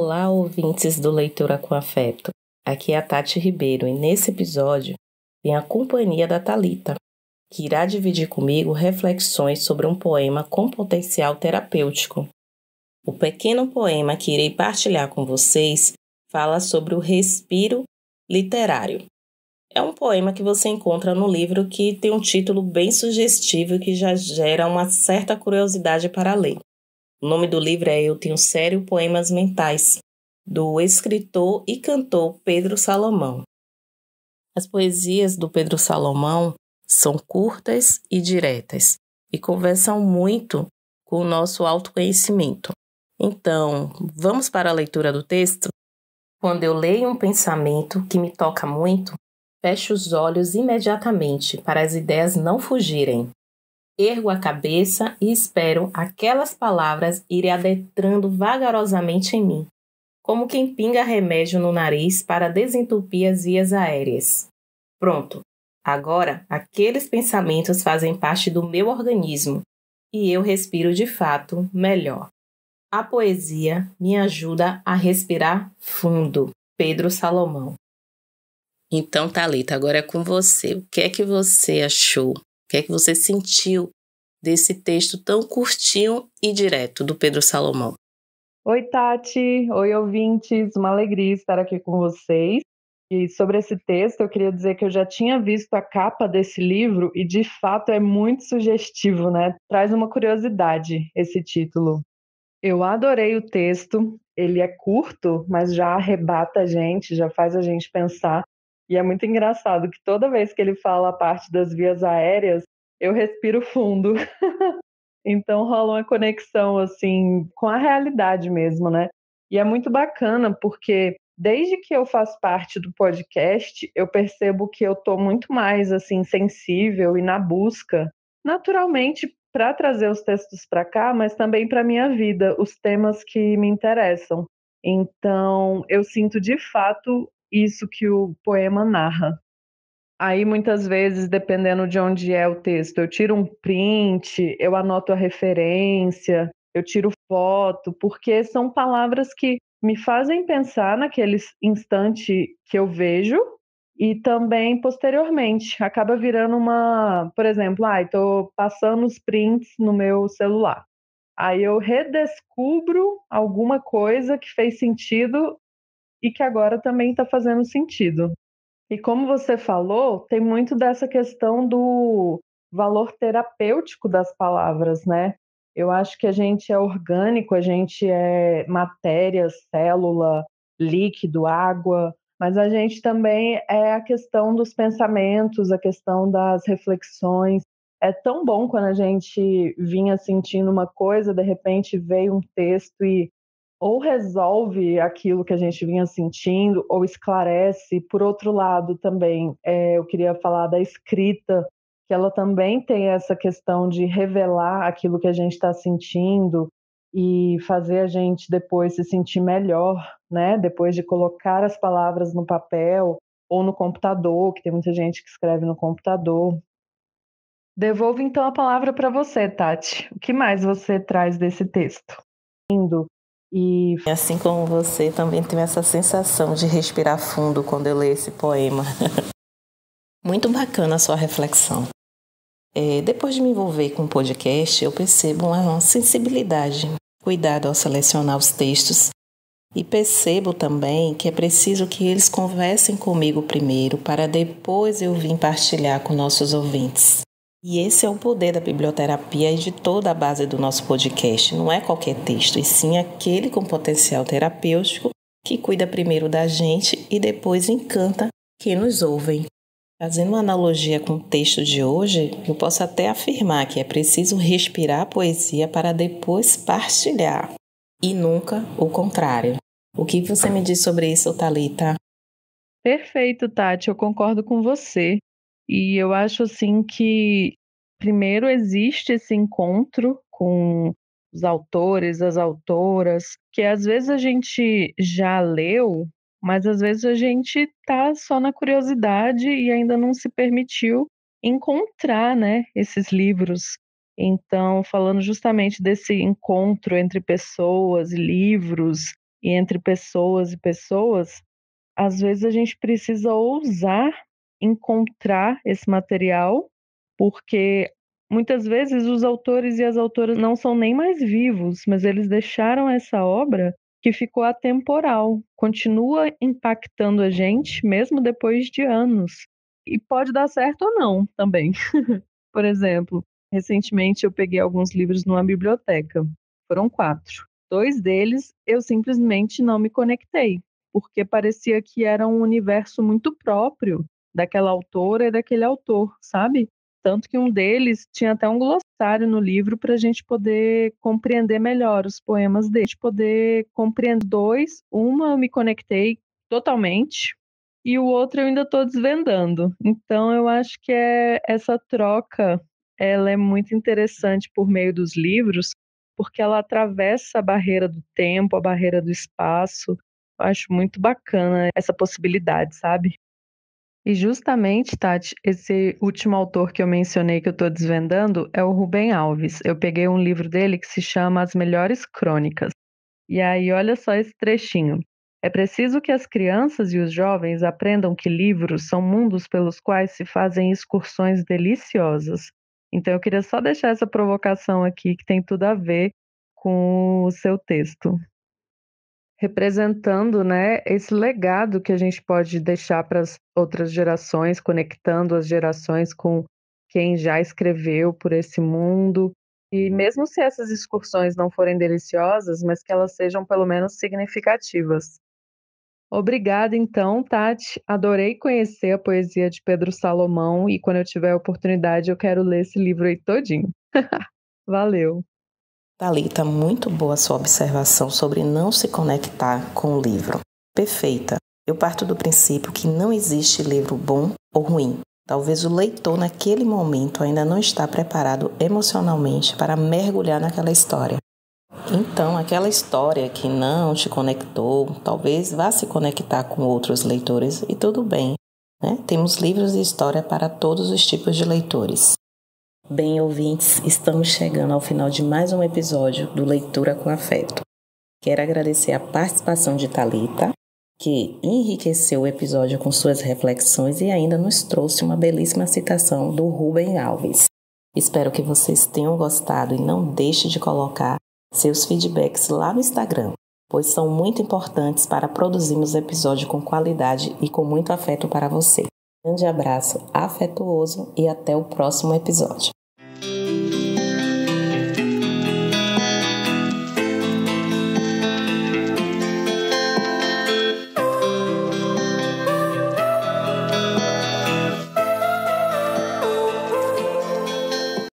Olá, ouvintes do Leitura com Afeto. Aqui é a Tati Ribeiro e nesse episódio tem a companhia da Thalita, que irá dividir comigo reflexões sobre um poema com potencial terapêutico. O pequeno poema que irei partilhar com vocês fala sobre o respiro literário. É um poema que você encontra no livro que tem um título bem sugestivo e que já gera uma certa curiosidade para ler. O nome do livro é Eu Tenho Sério Poemas Mentais, do escritor e cantor Pedro Salomão. As poesias do Pedro Salomão são curtas e diretas e conversam muito com o nosso autoconhecimento. Então, vamos para a leitura do texto? Quando eu leio um pensamento que me toca muito, fecho os olhos imediatamente para as ideias não fugirem. Ergo a cabeça e espero aquelas palavras irem adentrando vagarosamente em mim, como quem pinga remédio no nariz para desentupir as vias aéreas. Pronto, agora aqueles pensamentos fazem parte do meu organismo e eu respiro de fato melhor. A poesia me ajuda a respirar fundo. Pedro Salomão. Então, Thalita, agora é com você. O que é que você achou? O que é que você sentiu desse texto tão curtinho e direto do Pedro Salomão? Oi, Tati. Oi, ouvintes. Uma alegria estar aqui com vocês. E sobre esse texto, eu queria dizer que eu já tinha visto a capa desse livro e, de fato, é muito sugestivo, né? Traz uma curiosidade esse título. Eu adorei o texto. Ele é curto, mas já arrebata a gente, já faz a gente pensar. E é muito engraçado que toda vez que ele fala a parte das vias aéreas, eu respiro fundo. Então rola uma conexão assim com a realidade mesmo, né? E é muito bacana porque desde que eu faço parte do podcast, eu percebo que eu tô muito mais assim sensível e na busca, naturalmente, para trazer os textos para cá, mas também para minha vida, os temas que me interessam. Então, eu sinto de fato isso que o poema narra. Aí, muitas vezes, dependendo de onde é o texto, eu tiro um print, eu anoto a referência, eu tiro foto, porque são palavras que me fazem pensar naquele instante que eu vejo e também posteriormente. Acaba virando uma, por exemplo, estou passando os prints no meu celular. Aí eu redescubro alguma coisa que fez sentido e que agora também está fazendo sentido. E como você falou, tem muito dessa questão do valor terapêutico das palavras, né? Eu acho que a gente é orgânico, a gente é matéria, célula, líquido, água, mas a gente também é a questão dos pensamentos, a questão das reflexões. É tão bom quando a gente vinha sentindo uma coisa, de repente veio um texto e ou resolve aquilo que a gente vinha sentindo, ou esclarece. Por outro lado, também, eu queria falar da escrita, que ela também tem essa questão de revelar aquilo que a gente está sentindo e fazer a gente depois se sentir melhor, né? Depois de colocar as palavras no papel ou no computador, que tem muita gente que escreve no computador. Devolvo então a palavra para você, Tati. O que mais você traz desse texto? E assim como você, também tive essa sensação de respirar fundo quando eu leio esse poema. Muito bacana a sua reflexão. Depois de me envolver com o podcast, eu percebo uma sensibilidade, cuidado ao selecionar os textos e percebo também que é preciso que eles conversem comigo primeiro para depois eu vir partilhar com nossos ouvintes. E esse é o poder da biblioterapia e de toda a base do nosso podcast. Não é qualquer texto, e sim aquele com potencial terapêutico que cuida primeiro da gente e depois encanta quem nos ouve. Fazendo uma analogia com o texto de hoje, eu posso até afirmar que é preciso respirar a poesia para depois partilhar, e nunca o contrário. O que você me diz sobre isso, Thalita? Perfeito, Tati, eu concordo com você. E eu acho assim que primeiro existe esse encontro com os autores, as autoras, que às vezes a gente já leu, mas às vezes a gente tá só na curiosidade e ainda não se permitiu encontrar, né, esses livros. Então, falando justamente desse encontro entre pessoas e livros, e entre pessoas e pessoas, às vezes a gente precisa ousar encontrar esse material, porque muitas vezes os autores e as autoras não são nem mais vivos, mas eles deixaram essa obra que ficou atemporal, continua impactando a gente mesmo depois de anos. E pode dar certo ou não também. Por exemplo, recentemente eu peguei alguns livros numa biblioteca. Foram 4. 2 deles eu simplesmente não me conectei, porque parecia que era um universo muito próprio daquela autora e daquele autor, sabe? Tanto que um deles tinha até um glossário no livro para a gente poder compreender melhor os poemas dele. A gente poder compreender 2, uma eu me conectei totalmente, e o outro eu ainda estou desvendando. Então eu acho que essa troca, ela é muito interessante por meio dos livros, porque ela atravessa a barreira do tempo, a barreira do espaço. Eu acho muito bacana essa possibilidade, sabe? E justamente, Tati, esse último autor que eu mencionei que eu estou desvendando é o Rubem Alves. Eu peguei um livro dele que se chama As Melhores Crônicas. E aí, olha só esse trechinho. É preciso que as crianças e os jovens aprendam que livros são mundos pelos quais se fazem excursões deliciosas. Então, eu queria só deixar essa provocação aqui, que tem tudo a ver com o seu texto. Representando, né, esse legado que a gente pode deixar para as outras gerações, conectando as gerações com quem já escreveu por esse mundo. E mesmo se essas excursões não forem deliciosas, mas que elas sejam pelo menos significativas. Obrigada, então, Tati. Adorei conhecer a poesia de Pedro Salomão e quando eu tiver a oportunidade eu quero ler esse livro aí todinho. Valeu. Thalita, muito boa a sua observação sobre não se conectar com o livro. Perfeita. Eu parto do princípio que não existe livro bom ou ruim. Talvez o leitor naquele momento ainda não está preparado emocionalmente para mergulhar naquela história. Então, aquela história que não te conectou, talvez vá se conectar com outros leitores e tudo bem, né? Temos livros de história para todos os tipos de leitores. Bem, ouvintes, estamos chegando ao final de mais um episódio do Leitura com Afeto. Quero agradecer a participação de Thalita, que enriqueceu o episódio com suas reflexões e ainda nos trouxe uma belíssima citação do Rubem Alves. Espero que vocês tenham gostado e não deixe de colocar seus feedbacks lá no Instagram, pois são muito importantes para produzirmos episódios com qualidade e com muito afeto para você. Grande abraço afetuoso e até o próximo episódio.